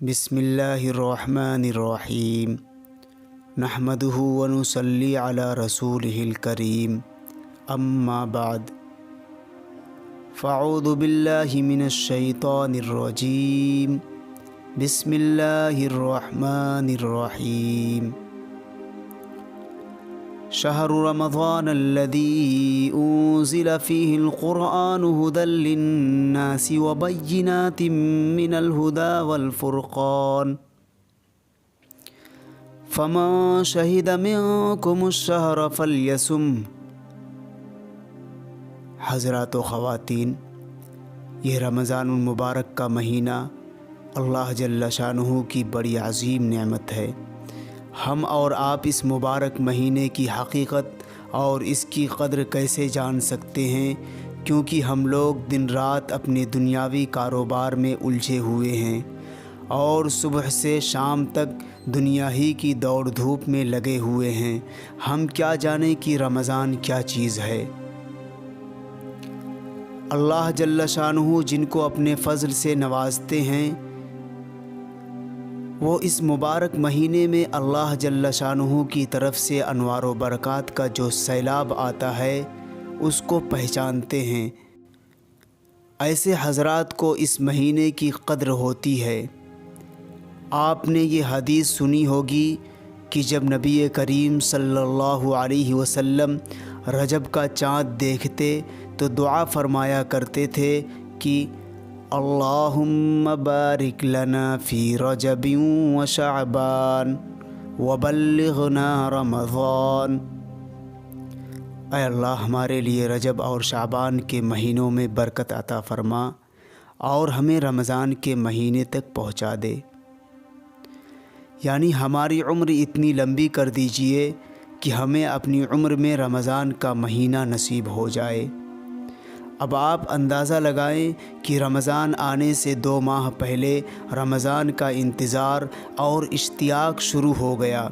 بسم اللہ الرحمن الرحیم نحمدہ ونصلی علی رسولہ الکریم اما بعد فاعوذ باللہ من الشیطان الرجیم بسم اللہ الرحمن الرحیم شہر رمضان الذی انزل فیہ القرآن ھدی للناس وبینات من الھدی والفرقان فمن شہد منکم الشہر فلیصم۔ حضرات و خواتین، یہ رمضان المبارک کا مہینہ اللہ جل شانہ کی بڑی عظیم نعمت ہے۔ ہم اور آپ اس مبارک مہینے کی حقیقت اور اس کی قدر کیسے جان سکتے ہیں، کیونکہ ہم لوگ دن رات اپنے دنیاوی کاروبار میں الجھے ہوئے ہیں اور صبح سے شام تک دنیا ہی کی دوڑ دھوپ میں لگے ہوئے ہیں۔ ہم کیا جانیں کہ رمضان کیا چیز ہے۔ اللہ جل شانہ جن کو اپنے فضل سے نوازتے ہیں، وہ اس مبارک مہینے میں اللہ جل شانہ کی طرف سے انوار و برکات کا جو سیلاب آتا ہے اس کو پہچانتے ہیں۔ ایسے حضرات کو اس مہینے کی قدر ہوتی ہے۔ آپ نے یہ حدیث سنی ہوگی کہ جب نبی کریم صلی اللہ علیہ وسلم رجب کا چاند دیکھتے تو دعا فرمایا کرتے تھے کہ اللہم بارک لنا فی رجب و شعبان وبلغنا رمضان۔ اے اللہ، ہمارے لیے رجب اور شعبان کے مہینوں میں برکت عطا فرما اور ہمیں رمضان کے مہینے تک پہنچا دے، یعنی ہماری عمر اتنی لمبی کر دیجئے کہ ہمیں اپنی عمر میں رمضان کا مہینہ نصیب ہو جائے۔ اب آپ اندازہ لگائیں کہ رمضان آنے سے 2 ماہ پہلے رمضان کا انتظار اور اشتیاق شروع ہو گیا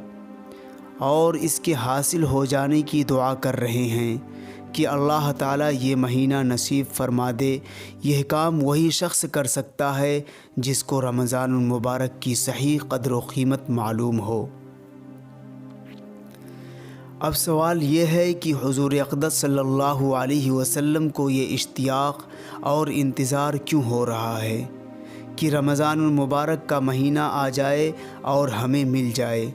اور اس کے حاصل ہو جانے کی دعا کر رہے ہیں کہ اللہ تعالیٰ یہ مہینہ نصیب فرما دے۔ یہ کام وہی شخص کر سکتا ہے جس کو رمضان المبارک کی صحیح قدر و قیمت معلوم ہو۔ اب سوال یہ ہے کہ حضور اقدس صلی اللہ علیہ وسلم کو یہ اشتیاق اور انتظار کیوں ہو رہا ہے کہ رمضان المبارک کا مہینہ آ جائے اور ہمیں مل جائے؟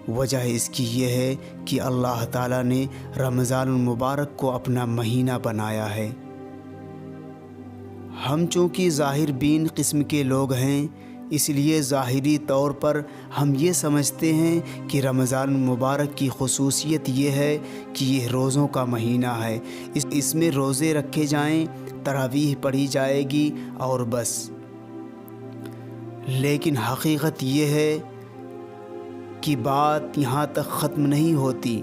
وجہ اس کی یہ ہے کہ اللہ تعالیٰ نے رمضان المبارک کو اپنا مہینہ بنایا ہے۔ ہم چونکہ ظاہر بین قسم کے لوگ ہیں، اس لیے ظاہری طور پر ہم یہ سمجھتے ہیں کہ رمضان المبارک کی خصوصیت یہ ہے کہ یہ روزوں کا مہینہ ہے، اس میں روزے رکھے جائیں، تراویح پڑھی جائے گی اور بس۔ لیکن حقیقت یہ ہے کہ بات یہاں تک ختم نہیں ہوتی،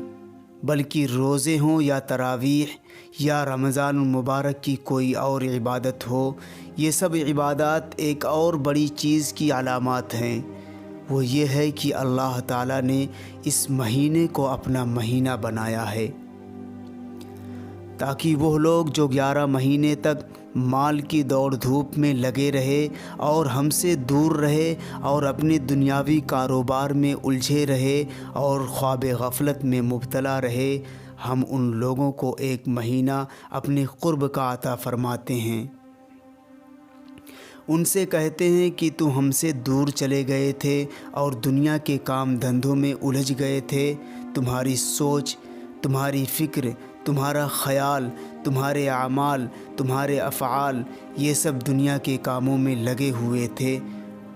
بلکہ روزے ہوں یا تراویح یا رمضان المبارک کی کوئی اور عبادت ہو، یہ سب عبادات ایک اور بڑی چیز کی علامات ہیں۔ وہ یہ ہے کہ اللہ تعالیٰ نے اس مہینے کو اپنا مہینہ بنایا ہے تاکہ وہ لوگ جو 11 مہینے تک مال کی دوڑ دھوپ میں لگے رہے اور ہم سے دور رہے اور اپنے دنیاوی کاروبار میں الجھے رہے اور خواب غفلت میں مبتلا رہے، ہم ان لوگوں کو ایک مہینہ اپنے قرب کا عطا فرماتے ہیں۔ ان سے کہتے ہیں کہ تم ہم سے دور چلے گئے تھے اور دنیا کے کام دھندوں میں الجھ گئے تھے، تمہاری سوچ، تمہاری فکر، تمہارا خیال، تمہارے اعمال، تمہارے افعال، یہ سب دنیا کے کاموں میں لگے ہوئے تھے۔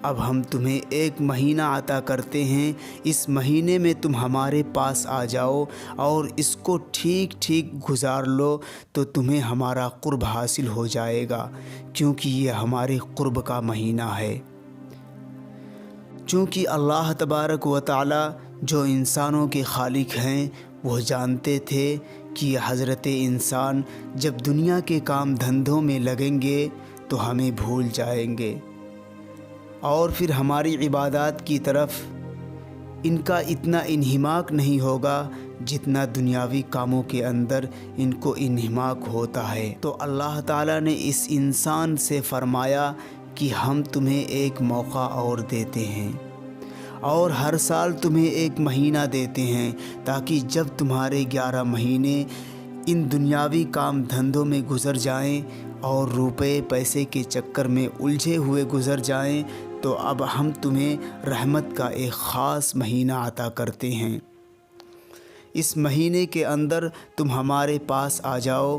اب ہم تمہیں ایک مہینہ عطا کرتے ہیں، اس مہینے میں تم ہمارے پاس آ جاؤ اور اس کو ٹھیک ٹھیک گزار لو تو تمہیں ہمارا قرب حاصل ہو جائے گا، کیونکہ یہ ہمارے قرب کا مہینہ ہے۔ چونکہ اللہ تبارک و تعالی جو انسانوں کے خالق ہیں، وہ جانتے تھے کہ حضرت انسان جب دنیا کے کام دھندوں میں لگیں گے تو ہمیں بھول جائیں گے اور پھر ہماری عبادات کی طرف ان کا اتنا انہماک نہیں ہوگا جتنا دنیاوی کاموں کے اندر ان کو انہماک ہوتا ہے۔ تو اللہ تعالیٰ نے اس انسان سے فرمایا کہ ہم تمہیں ایک موقع اور دیتے ہیں اور ہر سال تمہیں ایک مہینہ دیتے ہیں، تاکہ جب تمہارے 11 مہینے ان دنیاوی کام دھندوں میں گزر جائیں اور روپے پیسے کے چکر میں الجھے ہوئے گزر جائیں تو اب ہم تمہیں رحمت کا ایک خاص مہینہ عطا کرتے ہیں۔ اس مہینے کے اندر تم ہمارے پاس آ جاؤ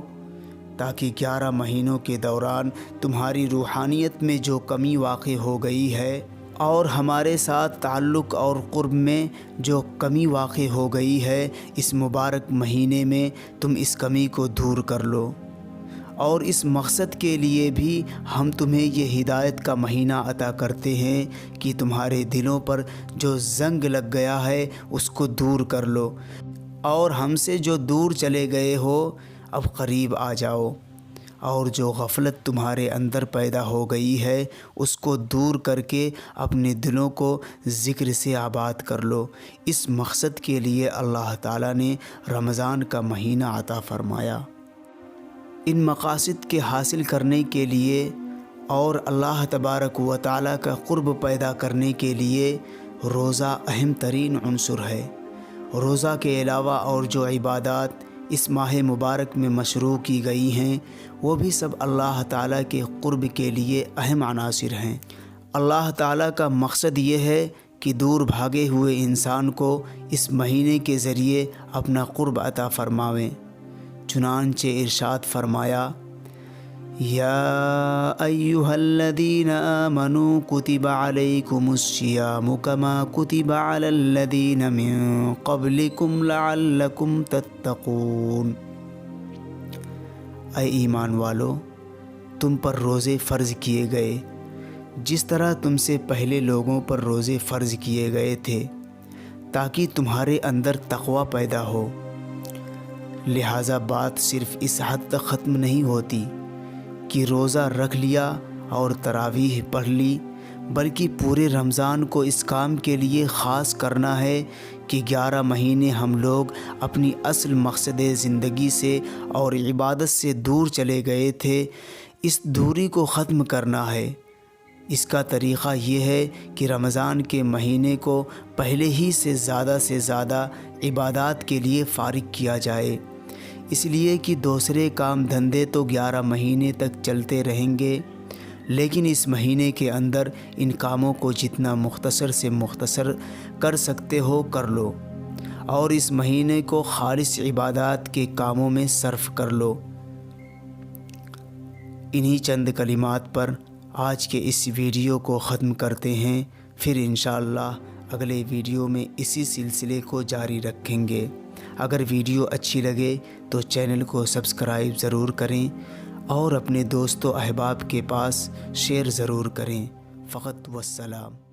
تاکہ 11 مہینوں کے دوران تمہاری روحانیت میں جو کمی واقع ہو گئی ہے اور ہمارے ساتھ تعلق اور قرب میں جو کمی واقع ہو گئی ہے، اس مبارک مہینے میں تم اس کمی کو دور کر لو۔ اور اس مقصد کے لیے بھی ہم تمہیں یہ ہدایت کا مہینہ عطا کرتے ہیں کہ تمہارے دلوں پر جو زنگ لگ گیا ہے اس کو دور کر لو، اور ہم سے جو دور چلے گئے ہو اب قریب آ جاؤ، اور جو غفلت تمہارے اندر پیدا ہو گئی ہے اس کو دور کر کے اپنے دلوں کو ذکر سے آباد کر لو۔ اس مقصد کے لیے اللہ تعالیٰ نے رمضان کا مہینہ عطا فرمایا۔ ان مقاصد کے حاصل کرنے کے لیے اور اللہ تبارک و تعالیٰ کا قرب پیدا کرنے کے لیے روزہ اہم ترین عنصر ہے۔ روزہ کے علاوہ اور جو عبادات اس ماہ مبارک میں مشروع کی گئی ہیں وہ بھی سب اللہ تعالیٰ کے قرب کے لیے اہم عناصر ہیں۔ اللہ تعالیٰ کا مقصد یہ ہے کہ دور بھاگے ہوئے انسان کو اس مہینے کے ذریعے اپنا قرب عطا فرماویں۔ چنانچہ ارشاد فرمایا، یا ایھا الذین آمنوا کتب علیکم الصیام کما کتب علی الذین من قبلکم لعلکم تتقون۔ اے ایمان والو، تم پر روزے فرض کیے گئے جس طرح تم سے پہلے لوگوں پر روزے فرض کیے گئے تھے تاکہ تمہارے اندر تقوی پیدا ہو۔ لہٰذا بات صرف اس حد تک ختم نہیں ہوتی کہ روزہ رکھ لیا اور تراویح پڑھ لی، بلکہ پورے رمضان کو اس کام کے لیے خاص کرنا ہے کہ 11 مہینے ہم لوگ اپنی اصل مقصد زندگی سے اور عبادت سے دور چلے گئے تھے، اس دوری کو ختم کرنا ہے۔ اس کا طریقہ یہ ہے کہ رمضان کے مہینے کو پہلے ہی سے زیادہ عبادات کے لیے فارغ کیا جائے، اس لیے کہ دوسرے کام دھندے تو 11 مہینے تک چلتے رہیں گے، لیکن اس مہینے کے اندر ان کاموں کو جتنا مختصر سے مختصر کر سکتے ہو کر لو، اور اس مہینے کو خالص عبادات کے کاموں میں صرف کر لو۔ انہی چند کلمات پر آج کے اس ویڈیو کو ختم کرتے ہیں، پھر انشاءاللہ اگلے ویڈیو میں اسی سلسلے کو جاری رکھیں گے۔ اگر ویڈیو اچھی لگے تو چینل کو سبسکرائب ضرور کریں اور اپنے دوست و احباب کے پاس شیئر ضرور کریں۔ فقط والسلام۔